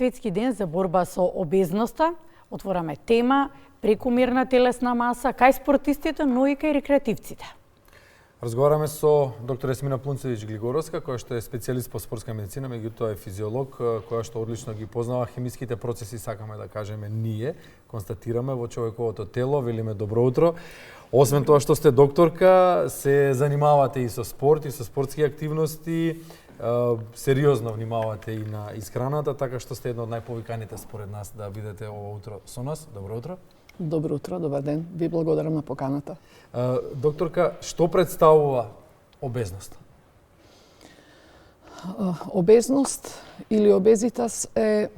Светски ден за борба со обезноста. Отвораме тема прекумерна телесна маса кај спортистите, но и кај рекреативците. Разговараме со доктор Есмина Плунцевич-Глигоровска, која што е специјалист по спортска медицина, меѓутоа е физиолог, која што одлично ги познава хемиските процеси, сакаме да кажеме ние, констатираме во човековото тело, велиме добро утро. Освен тоа што сте докторка, се занимавате и со спорт, и со спортски активности, сериозно внимавате и на исхраната, така што сте една од најповиканите според нас да бидете ова утро со нас. Добро утро. Добро утро, добар ден. Ви благодарам на поканата. Докторка, што представува обезност? Обезност или обезитас е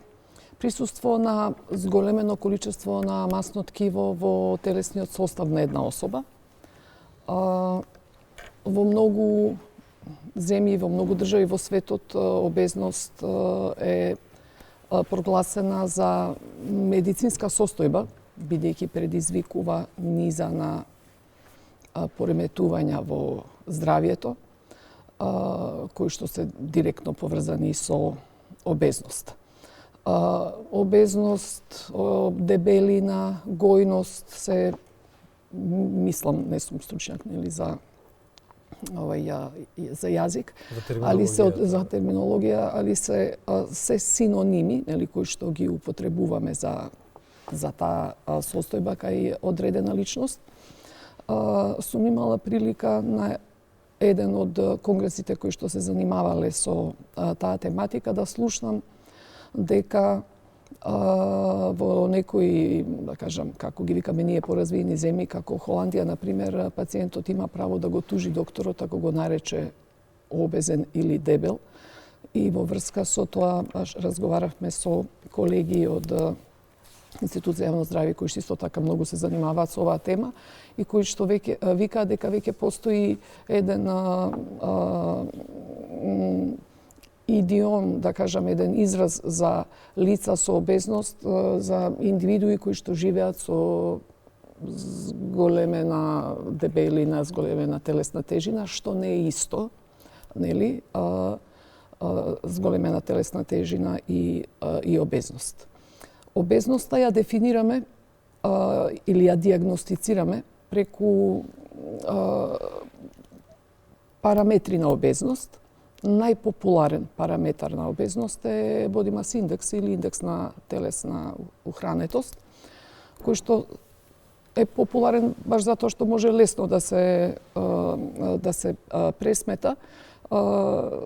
присуство на зголемено количество на масно ткиво во телесниот состав на една особа. Во многу земји, во многу држави во светот, обезност е прогласена за медицинска состојба, бидејќи предизвикува низа на пореметувања во здравието, кои што се директно поврзани со обезност. Обезност, дебелина, гојност се, мислам, не сум стручњак за за јазик, за терминологија, али се синоними, кои што ги употребуваме за таа состојба кај одредена личност. Сум имала прилика на еден од конгресите кои што се занимавале со таа тематика да слушнам дека во некои, да кажам, како ги викаме ние поразвиени земји, како Холандија, например, пациентот има право да го тужи докторот ако го нарече обезен или дебел. И во врска со тоа разговаравме со колеги од Институт за јавно здравје кои што исто така многу се занимаваат со оваа тема и кои што веќе викаат дека веќе постои еден идиом, да кажам, еден израз за лица со обезност, за индивидуи кои што живеат со зголемена дебелина, зголемена телесна тежина, што не е исто, нели? Зголемена телесна тежина и обезност. Обезноста ја дефинираме или ја диагностицираме преку параметри на обезност. Најпопуларен параметар на обезност е body mass index или индекс на телесна ухранетост, кој што е популарен баш затоа што може лесно да се пресмета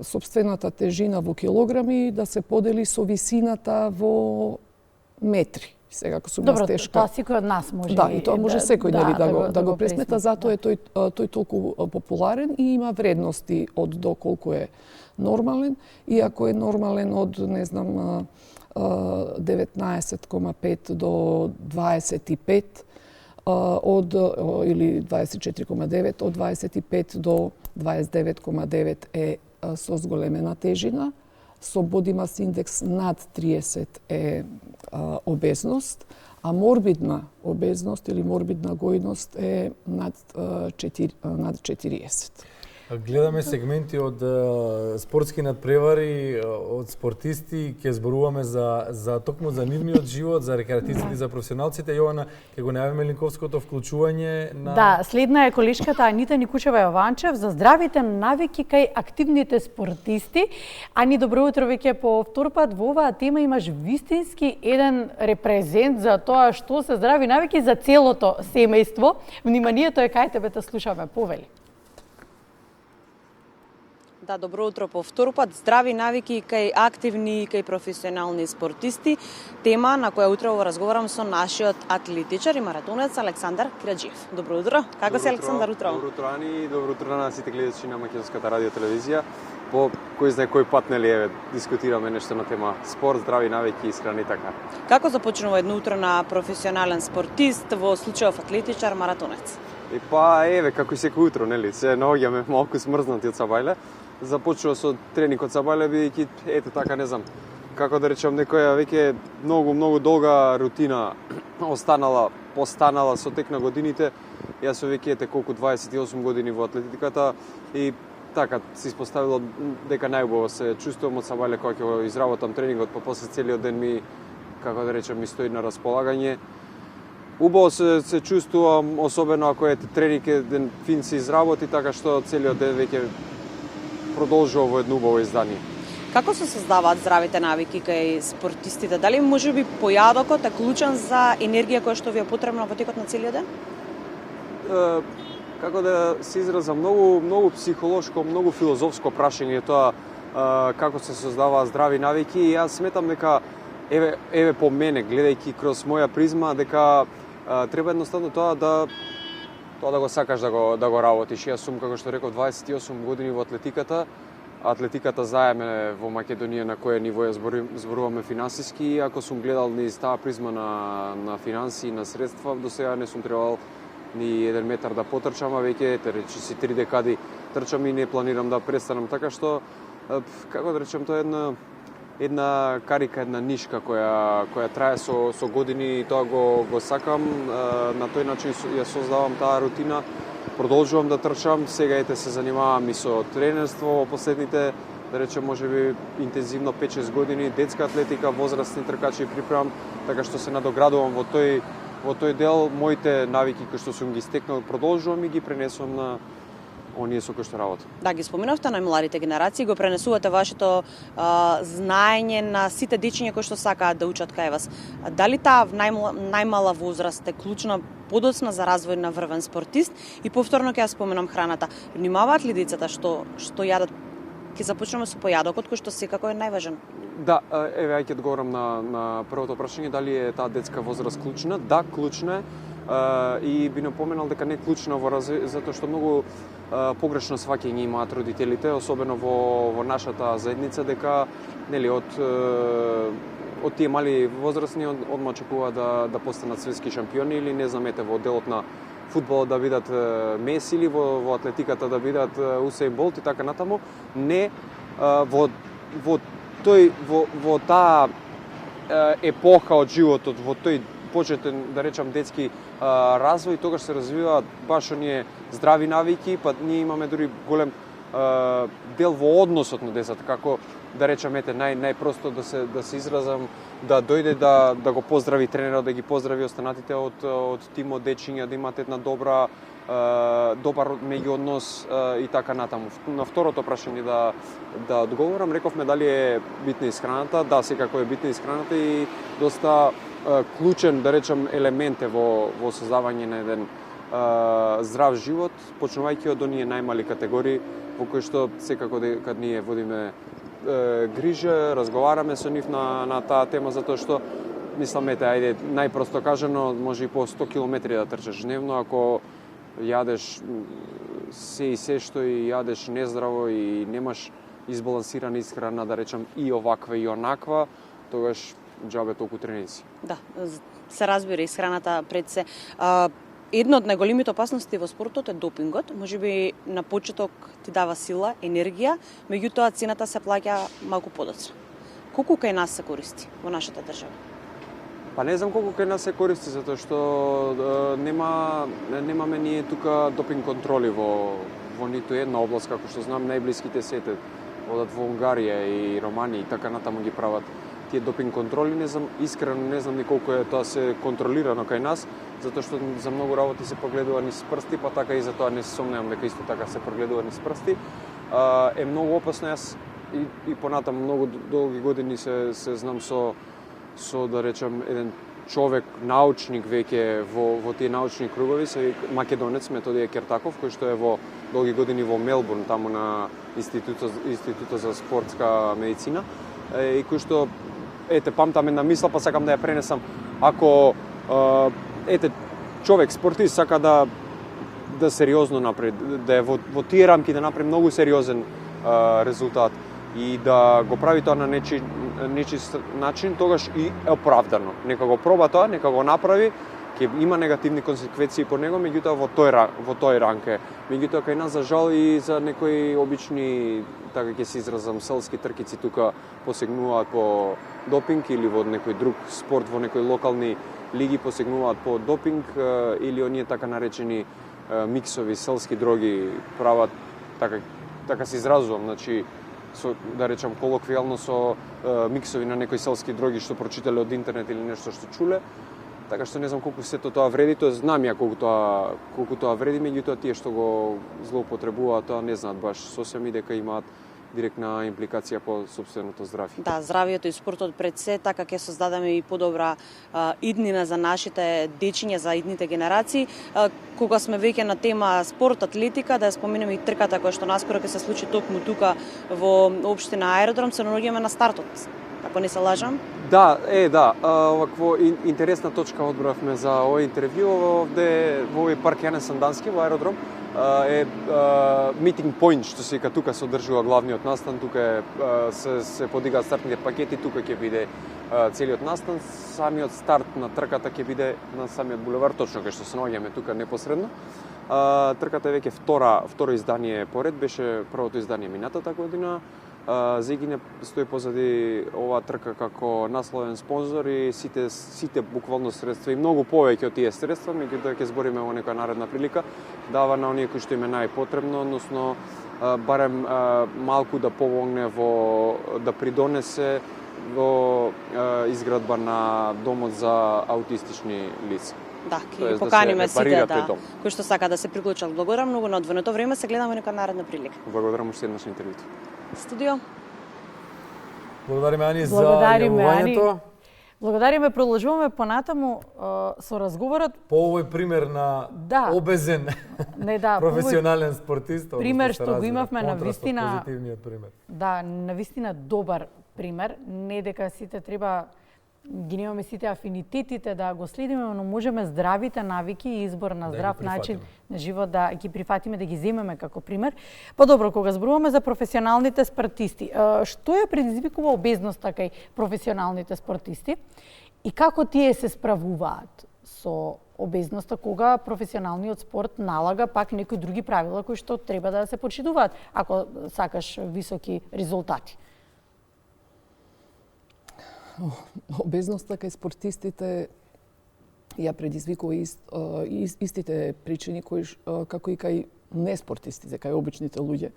сопствената тежина во килограми, да се подели со висината во метри. Сега, ако сум тешка... Тоа секој од нас може. Да, и тоа може секој да го пресмета, затоа е тој толку популарен и има вредности од до колку е нормален. И ако е нормален од, не знам, 19,5 до 25, или 24,9, од 25 до 29,9 е со зголемена тежина, со body mass index над 30 е обезност, а морбидна обезност или морбидна гојност е над 40. Гледаме сегменти од спортски надпревари, од спортисти, ќе зборуваме за токму за нивниот живот, за рекреативците, за професионалците. Јована, ќе го најавиме линковското вклучување на... Да, следна е колешката Анита Никучева Јованчев за здравите навики кај активните спортисти. Ани, добро утро веќе по втор пат. Во оваа тема имаш вистински еден репрезент за тоа што се здрави навики за целото семејство. Вниманието е кај тебе, те слушаме, повели. Да, добро утро по втор пат. Здрави навики кај активни и кај професионални спортисти. Тема на која утрово разговарам со нашиот атлетичар и маратонец Александар Краџиев. Добро утро. Како си, Александар, утро? Добро утро, Ани, и добро утро на сите гледачи на Македонската радио телевизија. По кој знае кој пат, нели, дискутираме нешто на тема спорт, здрави навики и исхрана и така. Како започнува едно утро на професионален спортист, во случајов атлетичар, маратонец? Како и секој утро, нели, се наоѓаме малку смрзнати од сабајле. Започнува со тренинг од сабајле, бидејќи ете така, не знам, како да речем, некоја веќе многу долга рутина постанала со тек на годините. Јас сум веќе колку 28 години во атлетиката и така се испоставило дека најубаво се чувствувам од сабајле кога ќе го изработам тренингот, па после целиот ден ми, како да речем, ми стои на располагање. Убаво се чувствувам, особено ако тренинг еден фин се изработи, така што целиот ден веќе продолжува во едно убаво издание. Како се создаваат здравите навики кај спортистите? Дали можеби појадокот е клучен за енергија која што ви е потребна во текот на целиот ден? Како да се изразам, многу психолошко, многу филозофско прашање тоа како се создаваат здрави навики, и јас сметам дека еве по мене, гледајќи кроз моја призма, дека треба едноставно тоа да го сакаш да го работиш. Јас сум, како што реков, 28 години во атлетиката. Атлетиката заеме во Македонија на кое ниво ја зборуваме финансиски, и ако сум гледал низ таа призма на финанси и на средства, до сега не сум требал ни 1 метар да потрчам, а веќе речи си 3 декади трчам и не планирам да престанам, така што како да речем, тоа е една карика, една нишка која трае со години, и тоа го сакам. На тој начин ја создавам таа рутина, продолжувам да трчам. Сега се занимавам и со тренерство во последните, да речем, можеби интензивно 5-6 години, детска атлетика, возрастни тркачи припремам, така што се надоградувам во тој дел. Моите навики кои што сум ги стекнал, продолжувам и ги пренесувам на оние со кои што работам. Да, ги споменавте најмладите генерации, го пренесувате вашето знаење на сите дечиња кои што сакаат да учат кај вас. Дали таа најмала возраст е клучна подоцна за развој на врвен спортист? И повторно ќе ја споменам храната. Внимаваат ли децата што јадат? Ќе започнеме со појадокот, кој што секако е најважен. Да, еве ја ќе одговорам на првото прашање, дали е таа детска возраст клучна? Да, клучна е. И би напоменал дека не клучна во развој, затоа што многу погрешно сваќање имаат родителите, особено во нашата заедница, дека нели од тие мали возрастни одма очекуваат да постанат светски шампиони, или не знам, во делот на фудбалот да бидат Меси, или во атлетиката да бидат Усеин Болт и така натаму. Не, во таа епоха од животот, во тој почетен, да речам, детски развој, тогаш се развиваат баш оние здрави навики, па ние имаме дури голем дел во односот на децата, како да речам, најпросто да се изразам, да дојде да го поздрави тренерот, да ги поздрави останатите од тимот дечиња, да имат една добар меѓуоднос и така натаму. На второто прашање да одговорам, рековме дали е битна исхраната. Да, секако е битна исхраната и доста клучен, да речем, елемент е во создавање на еден здрав живот, почнувајќи од оние најмали категории во кои што секако кога ние водиме грижа, разговараме со нив на таа тема, затоа што мислам, ајде најпросто кажано, може и по 100 километри да трчаш дневно, ако јадеш се што и јадеш нездраво и немаш избалансирана исхрана, да речем, и оваква и онаква, тогаш џабе толку тренинзи. Да, се разбира, исхраната пред се. Една од најголемите опасности во спортот е допингот. Можеби на почеток ти дава сила, енергија, меѓутоа цената се плаќа малку подоцна. Колку кај нас се користи во нашата држава? Па не знам колку кај нас се користи, затоа што немаме ние тука допинг контроли во ниту една област, како што знам, најблиските сете одат во Унгарија и Романија и така натаму ги прават тие допинг контроли. Не знам, искрено не знам ни колку е тоа се контролирано кај нас, затоа што за многу работи се прогледува низ прсти, па така и за тоа не се сомневам дека исто така се прогледува низ прсти. Е многу опасно. Јас и понатаму многу долги години се знам со да речем еден човек, научник веќе во тие научни кругови, се македонец Методија Кертаков, кој што е во долги години во Мелбурн, таму на Институтот за спортска медицина, и кој што памтам една мисла, па сакам да ја пренесам. Ако човек спортист сака да сериозно направи, да е во тие рамки да направи многу сериозен резултат и да го прави тоа на нечи начин, тогаш и е оправдано. Нека го проба тоа, нека го направи, ќе има негативни консеквенции по него, меѓутоа во тој ранг е. Меѓутоа кај нас, за жал, и за некои обични, така ќе се изразам, селски тркици тука посегнуваат по допинг, или во некој друг спорт, во некои локални лиги посегнуваат по допинг, или оние така наречени миксови селски дроги прават, така така се изразувам, значи со, да речам колоквијално со миксови на некои селски дроги што прочитале од интернет или нешто што чуле. Така што не знам колку сето тоа вреди, тоа знам ја колку тоа вреди, меѓутоа тие што го злоупотребуваат тоа не знаат баш сосем и дека имаат директна импликација по сопственото здравје. Да, здравието и спортот пред се, така ќе создадеме и подобра иднина за нашите дечиња, за идните генерации. Кога сме веќе на тема спорт, атлетика, да ја споменеме и трката која што наскоро ќе се случи токму тука во општина Аеродром, се наоѓаме на стартот. Ако не се лажам? Да, овакво интересна точка одбравме за овој интервју овде во овој парк Јанес Сандански во Аеродром. Е митинг поинт што се вика, тука се одржува главниот настан, тука се подигаат стартните пакети, тука ќе биде целиот настан. Самиот старт на трката ќе биде на самиот булевар, точно кај што се наоѓаме тука непосредно. Трката е веќе второ издание поред, беше првото издание минатата година. Зегине стои позади оваа трка како насловен спонзор и сите буквално средства и многу повеќе од тие средства, меѓутоа ќе збориме во некоја наредна прилика, дава на оние кои што им е најпотребно, односно барем малку да помогне да придонесе во изградба на домот за аутистични лица. Да, ќе поканиме сите кои што сака да се приклучат. Благодарам многу на одвоеното време, се гледаме во некоја наредна прилика. Благодарам уште еднаш на интервјуто. Студио. Благодариме, Ани, за јавувањето. Благодариме, продолжуваме понатаму со разговорот. По овој пример на обезен професионален спортист. Пример што го имавме на вистина. Позитивниот пример. Да, на вистина добар пример. Не дека сите треба ги немаме сите афинитетите да го следиме, но можеме здравите навики и избор на здрав начин на живот да ги прифатиме, да ги земеме како пример. Подобро, кога зборуваме за професионалните спортисти, што ја предизвикува обезноста кај професионалните спортисти и како тие се справуваат со обезноста кога професионалниот спорт налага пак некои други правила кои што треба да се почитуваат ако сакаш високи резултати? Обезноста кај спортистите ја предизвикува истите причини како и кај неспортистите, кај обичните луѓе.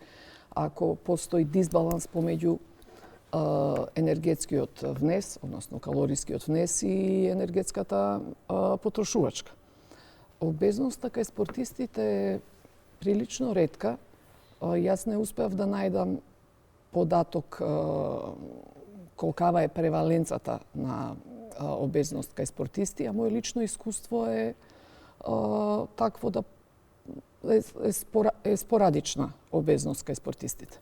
Ако постои дисбаланс помеѓу енергетскиот внес, односно калорискиот внес и енергетската потрошувачка. Обезноста кај спортистите е прилично ретка. Јас не успеав да најдам податок колкава е преваленцата на обезност кај спортисти, а моје лично искуство е такво да е спорадична обезност кај спортистите.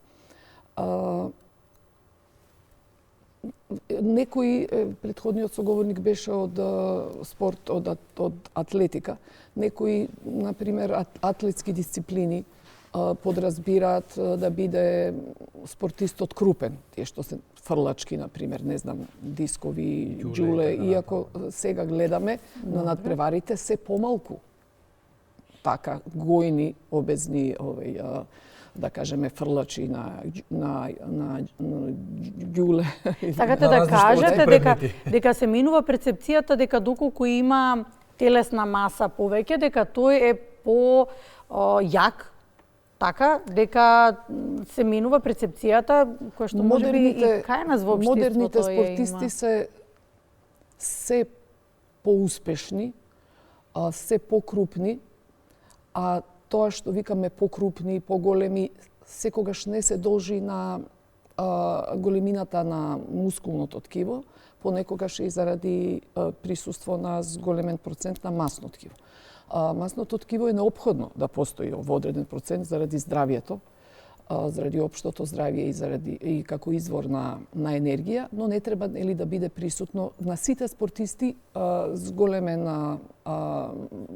Некои, претходниот соговорник беше од спорт, од атлетика, некои, например, атлетски дисциплини подразбираат да биде спортистот крупен, тие што се фрлачки, например, не знам, дискови, џуле, иако сега гледаме на надпреварите се помалку така гојни, обезни, да кажеме, фрлачи на ѓуле. Сакате да кажете дека се менува перцепцијата дека доколку има телесна маса повеќе, дека тој е по јак, така, дека се менува перцепцијата која што можеби и кај нас во општеството модерните спортисти се поуспешни, се покрупни, а тоа што викаме покрупни, поголеми, секогаш не се должи на големината на мускулното ткиво, понекогаш и заради присуство на зголемен процент на масно ткиво. Масното ткиво е неопходно да постои во одреден процент заради здравието, заради општото здравје и како извор на енергија, но не треба да биде присутно на сите спортисти. Зголемена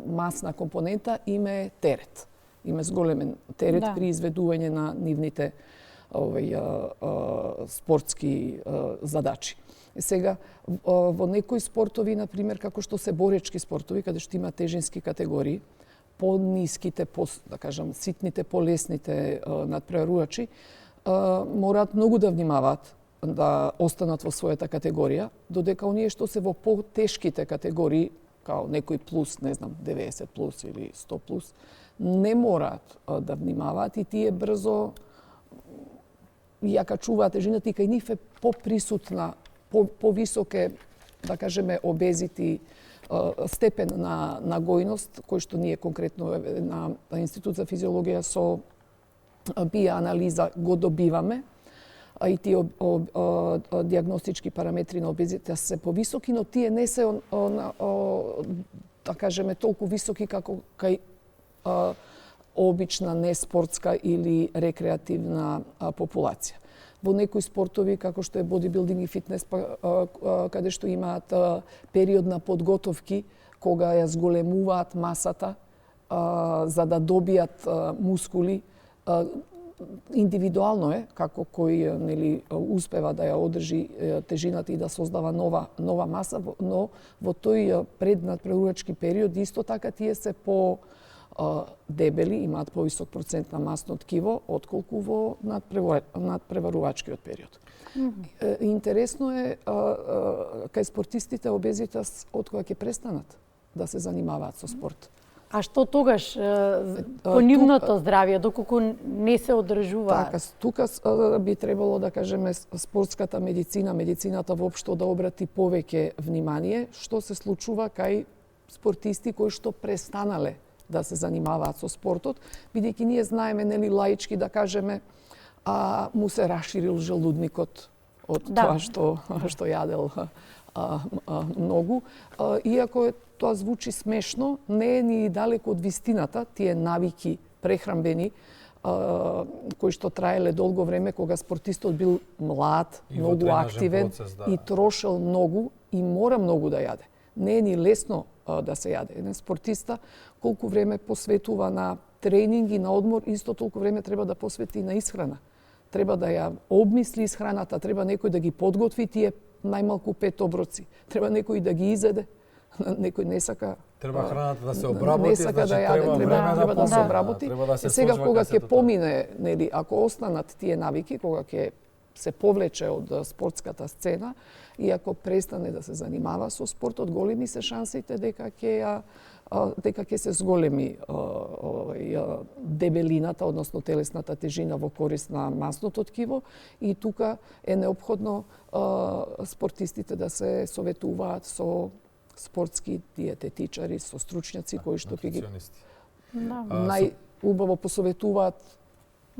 масна компонента име терет. Име зголемен терет при изведување на нивните спортски задачи. Сега, во некои спортови, например, како што се боречки спортови, каде што има тежински категории, по-ниските, да кажам, ситните, по-лесните надпреварувачи, мораат многу да внимаваат да останат во својата категорија, додека оние што се во по-тешките категории, као некој плюс, не знам, 90 плюс или 100 плюс, не мораат да внимаваат и тие брзо ја качуваат тежината и кај нив е поприсутна, повисоке, да кажеме, обезити, степен на гојност, кој што ние конкретно на Институт за физиологија со био анализа го добиваме, и тие диагностички параметри на обезитета се повисоки, но тие не се да кажеме толку високи како кај обична неспортска или рекреативна популација. Во некои спортови, како што е бодибилдинг и фитнес, каде што имаат период на подготовки, кога ја зголемуваат масата, за да добијат мускули, индивидуално е како кој успева да ја одржи тежината и да создава нова маса, но во тој преднадпреварувачки период исто така тие се по дебели, имаат повисок процент на масно ткиво отколку во надпреварувачкиот период. Интересно е кај спортистите обезитас од кога ќе престанат да се занимаваат со спорт. А што тогаш по нивното здравје, доколку не се одржуваат? Така, тука би требало да кажеме спортската медицина, медицината воопшто да обрати повеќе внимание што се случува кај спортисти кои што престанале да се занимаваат со спортот, бидејќи ние знаеме, лаички да кажеме, му се расширил желудникот од тоа што јадел многу. Иако тоа звучи смешно, не е ни далеко од вистината, тие навики прехранбени, кои што траеле долго време, кога спортистот бил млад, многу активен и трошел многу и мора многу да јаде. Не е ни лесно да се јаде. Еден спортиста колку време посветува на тренинг и на одмор, исто толку време треба да посвети и на исхрана. Треба да ја обмисли исхраната, треба некој да ги подготви тие најмалку 5 оброци. Треба некој да ги изеде. Некој не сака. Треба храната да се обработи, не сака да јаде, треба да се обработи. Сега кога ќе помине, ако останат тие навики, кога ќе се повлече од спортската сцена и ако престане да се занимава со спортот, големи се шансите дека ќе се зголеми дебелината, односно телесната тежина во корист на масното ткиво, и тука е неопходно спортистите да се советуваат со спортски диететичари, со стручњаци кои што ќе ги најубаво посоветуваат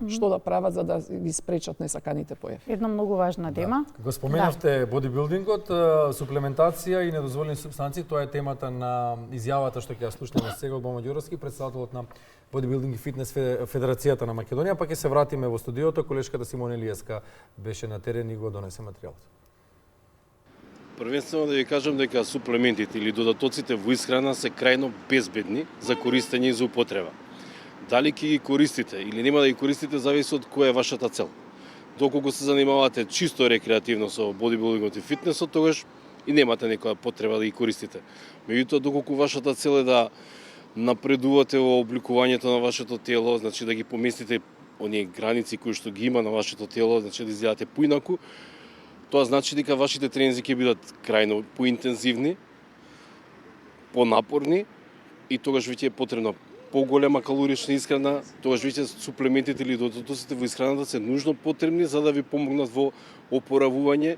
што да прават за да ги спречат несаканите појави. Една многу важна тема. Го споменавте бодибилдингот, суплементација и недозволени супстанции, тоа е темата на изјавата што ќе ја слушнеме сега од Бома Ѓуровски, председателот на Бодибилдинг и фитнес Федерацијата на Македонија, па ќе се вратиме во студиото, колешката Симона Илијеска беше на терен и го донесе материјалот. Првенствено да ви кажам дека суплементите или додатоците во исхрана се крајно безбедни за користење и за употреба. Дали ќе ги користите или нема да ги користите зависи од која е вашата цел. Доколку се занимавате чисто рекреативно со бодибилдингот и фитнесот, тогаш и немате некоја потреба да ги користите. Меѓутоа, доколку вашата цел е да напредувате во обликувањето на вашето тело, значи да ги поместите оние граници кои што ги има на вашето тело, значи да изгледате поинаку, тоа значи дека вашите тренинзи ќе бидат крајно поинтензивни, понапорни и тогаш веќе е потребна поголема калорична исхрана, тогаш веќе суплементите или додатоците во исхраната се нужно потребни за да ви помогнат во опоравување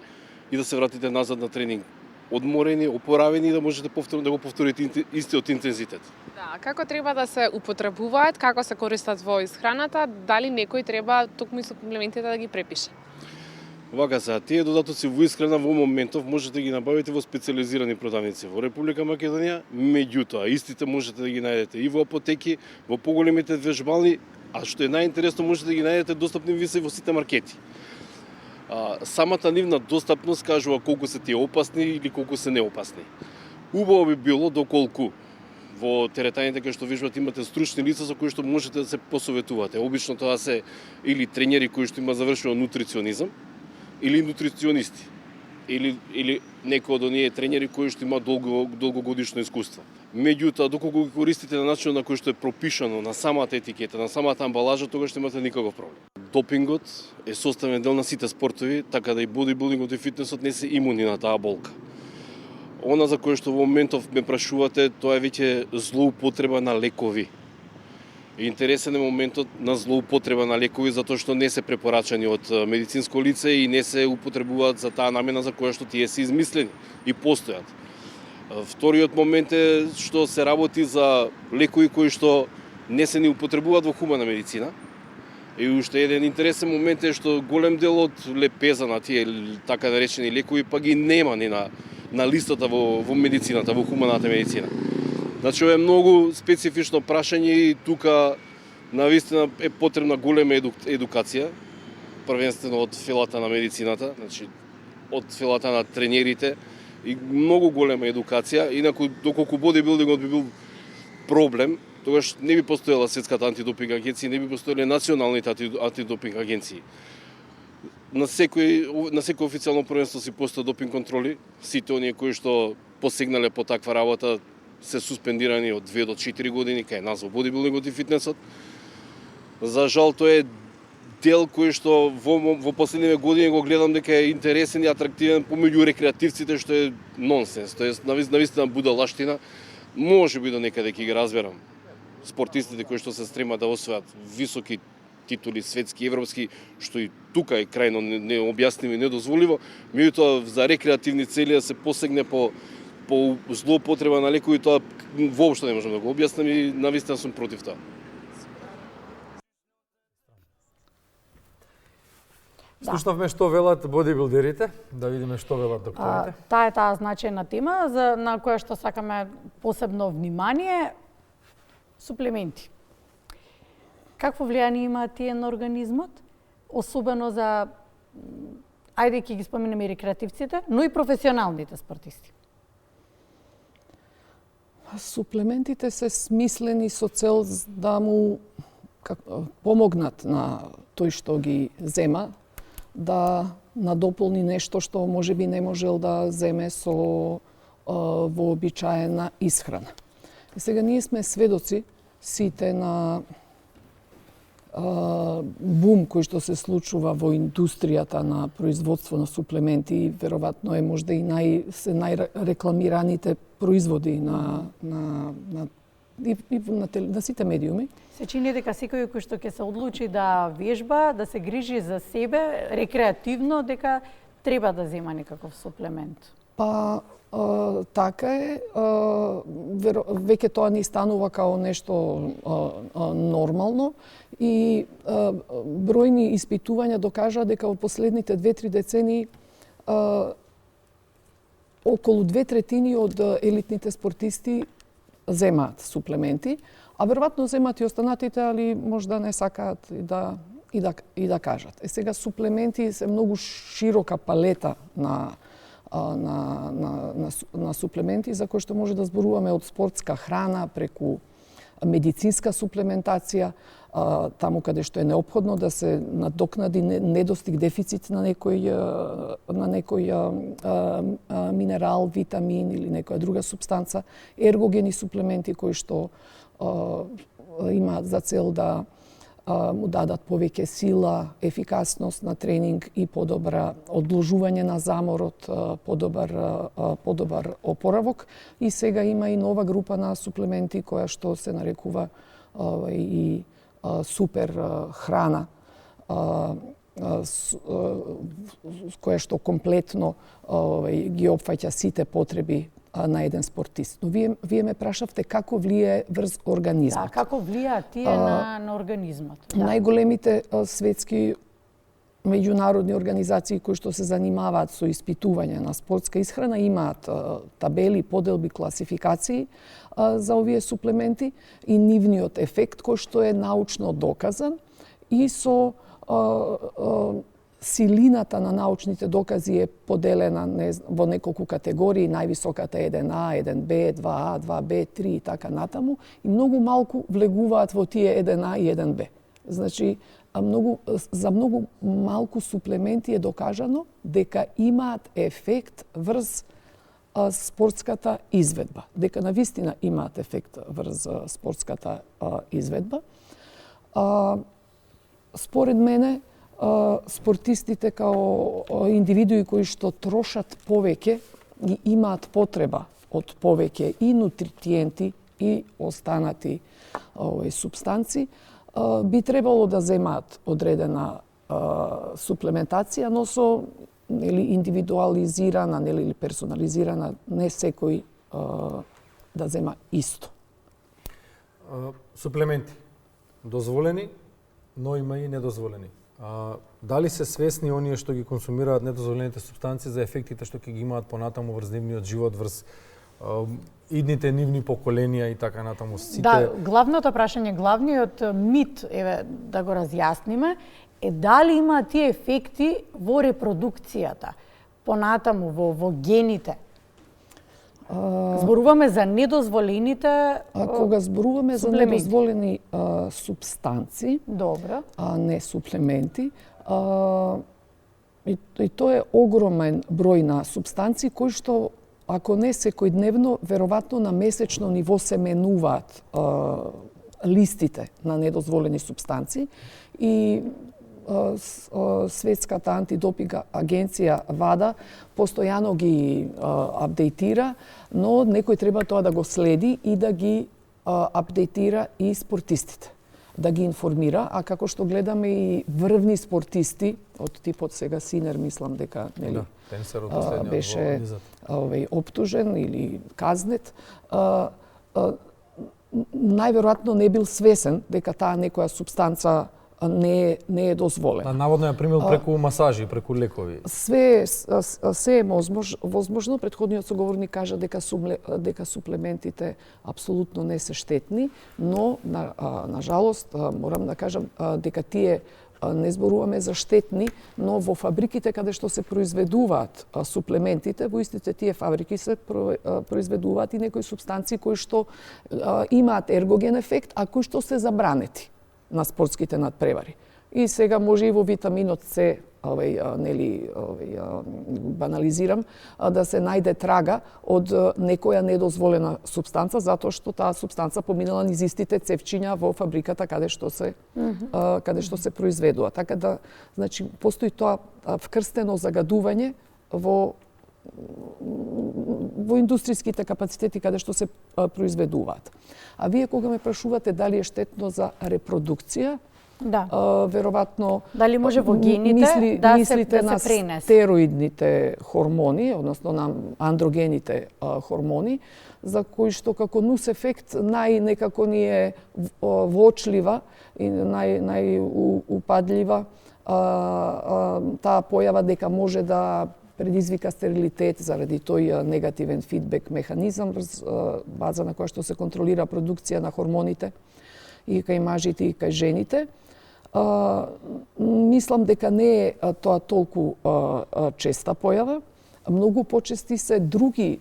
и да се вратите назад на тренинг одморени, опоравени и да можете повторно да го повторите истиот интензитет. Да, како треба да се употребуваат, како се користат во исхраната, дали некој треба токму и суплементите да ги препише? Вака се, тие додатоци во исхрана во моментов можете да ги набавите во специјализирани продавници во Република Македонија, меѓутоа истите можете да ги најдете и во апотеки, во поголемите вежбални, а што е најинтересно можете да ги најдете достапни виси во сите маркети. Самата нивна достапност кажува колку се тие опасни или колку се неопасни. Убаво би било доколку во теретаните кај што вежбат имате стручни лица со кои што можете да се посоветувате. Обично тоа се или тренери кои што има завршено нутриционизам, или нутриционисти, или некој од оние тренери кои што има долгогодишно искуство. Меѓутоа, доколку ги користите на начинот на кој што е пропишано на самата етикета, на самата амбалажа, тогаш што имате никаков проблем. Допингот е составен дел на сите спортови, така да и бодибилдингот и фитнесот не се имуни на таа болка. Она за кое што во моментов ме прашувате, тоа е веќе злоупотреба на лекови. Интересен е моментот на злоупотреба на лекови затоа што не се препорачани од медицинско лице и не се употребуваат за таа намена за која што тие се измислени и постојат. Вториот момент е што се работи за лекови кои што не се ни употребуваат во хумана медицина. И уште еден интересен момент е што голем дел од лепеза на тие така наречени лекови па ги нема ни на листата во медицината, во хуманата медицина. Значи, ова е многу специфично прашање и тука навистина е потребна голема едукација, првенствено од филата на медицината, значи од филата на тренерите и многу голема едукација, инаку доколку бодибилдингот би бил проблем, тогаш не би постоела Светската антидопинг агенција, не би постоеле националните антидопинг агенции. На секој официјално првенство си постојат допинг контроли, сите оние кои што посегнале по таква работа се суспендирани од 2 до 4 години кај нас во бодибилдингот и фитнесот. За жал, тој е дел кој што во последниве години го гледам дека е интересен и атрактивен помеѓу рекреативците, што е нонсенс, тоест навистина будалаштина. Може би до некаде ќе ги разберам спортистите кои што се стремат да освојат високи титули светски, европски, што и тука е крајно необјаснимо и недозволиво, меѓутоа за рекреативни цели да се посегне по злоупотреба на лекови, тоа воопшто не можам да го објаснам и навистина сум против тоа. Слушнавме што велат бодибилдерите, да видиме што велат докторите. Таа е таа значајна тема на која што сакаме посебно внимание. Суплементи. Какво влијание имаат тие на организмот, особено за, ајде ќе ги споменеме и рекреативците, но и професионалните спортисти? Суплементите се смислени со цел да му помогнат на тој што ги зема, да надополни нешто што можеби не можел да земе со вообичаена исхрана. И сега ние сме сведоци сите на бум кој што се случува во индустријата на производство на суплементи, веројатно е можда и најрекламираните производи на сите медиуми. Се чини дека секој кој што ќе се одлучи да вежба, да се грижи за себе рекреативно, дека треба да зема некаков суплемент. Па така е, веќе тоа ни станува као нешто нормално и бројни испитувања докажа дека во последните 2-3 децении околу 2/3 од елитните спортисти земаат суплементи, а веројатно земаат и останатите, али можда не сакаат и да кажат. Сега суплементи се многу широка палета на суплементи за кои што може да зборуваме од спортска храна преку медицинска суплементација, таму каде што е неопходно да се надокнади недостиг, дефицит на некој минерал, витамин или некоја друга супстанца, ергогени суплементи кои што имаат за цел да му дадат повеќе сила, ефикасност на тренинг и подобра одложување на заморот, подобар опоравок. И сега има и нова група на суплементи која што се нарекува и супер храна, која што комплетно ги опфаќа сите потреби на еден спортист. Но вие ме прашавте како влијае врз организмот. Да, како влијаат тие на организмот. Да. Најголемите светски меѓународни организации кои што се занимаваат со испитување на спортска исхрана имаат табели, поделби, класификации за овие суплементи и нивниот ефект кој што е научно доказан и со силината на научните докази е поделена во неколку категории, највисоката е 1А, 1Б, 2А, 2Б, 3 и така натаму, и многу малку влегуваат во тие 1А и 1Б. Значи, за многу малку суплементи е докажано дека имаат ефект врз спортската изведба. Дека навистина имаат ефект врз спортската изведба. Според мене, спортистите као индивидуи кои што трошат повеќе и имаат потреба од повеќе и нутриенти и останати супстанци, би требало да земаат одредена суплементација, но со индивидуализирана или персонализирана, не секој да зема исто. Суплементи дозволени, но има и недозволени. Дали се свесни оние што ги консумираат недозволените супстанции за ефектите што ќе ги имаат понатаму врз нивниот живот, врз идните нивни поколенија и така натаму сите? Да, главното прашање, главниот мит, еве да го разјасниме, е дали има тие ефекти во репродукцијата, понатаму во гените. Зборуваме за недозволените кога зборуваме за недозволени супстанци, добро, а не суплементи, и тоа е огромен број на супстанции кои што ако не секојдневно, веројатно на месечно ниво се менуваат листите на недозволени супстанции и Светската антидопинг агенција ВАДА постојано ги апдейтира, но некој треба тоа да го следи и да ги апдейтира и спортистите, да ги информира, а како што гледаме и врвни спортисти од типот сега Синер, мислам дека нели беше оптужен или казнет, најверојатно не бил свесен дека таа некоја супстанца не е дозволена. Наводно ја примил преку масажи, преку лекови. Се е возможно. Претходниот соговорник кажа дека суплементите апсолутно не се штетни, но на жалост морам да кажам дека тие не зборуваме за штетни, но во фабриките каде што се произведуваат суплементите, во истите тие фабрики се произведуваат и некои супстанции кои што имаат ергоген ефект, а кои што се забранети на спортските надпревари. И сега може и во витаминот С, банализирам, да се најде трага од некоја недозволена супстанца, затоа што таа супстанца поминала низ истите цевчиња во фабриката каде што се произведува. Така да, значи, постои тоа вкрстено загадување во индустријските капацитети каде што се произведуваат. А вие кога ме прашувате дали е штетно за репродукција, да, веројатно дали може во гените мислите да на се пренесе стероидните хормони, односно на андрогените хормони, за кои што како нус ефект некако ни е воочлива и најупадлива таа појава дека може да предизвика стерилитет заради тој негативен фидбек механизам врз база на која што се контролира продукција на хормоните и кај мажите и кај жените. Мислам дека не е тоа толку честа појава. Многу почести се други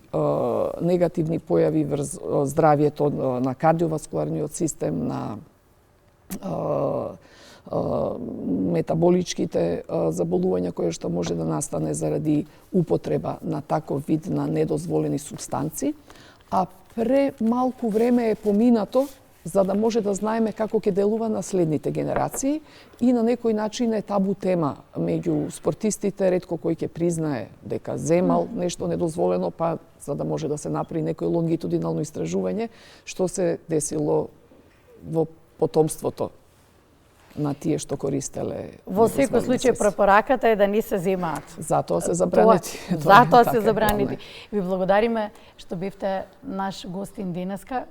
негативни појави врз здравјето на кардиоваскуларниот систем, на метаболичките заболувања кои што може да настане заради употреба на таков вид на недозволени супстанци, а премалку време е поминато за да може да знаеме како ќе делува на следните генерации и на некој начин е табу тема меѓу спортистите, ретко кој ќе признае дека земал нешто недозволено, па за да може да се направи некој лонгитудинално истражување што се десило во потомството на тие што користеле. Во секој случај препораката е да не се земаат. Затоа се забранети. Затоа се забранети. Ви благодариме што бевте наш гостин денеска.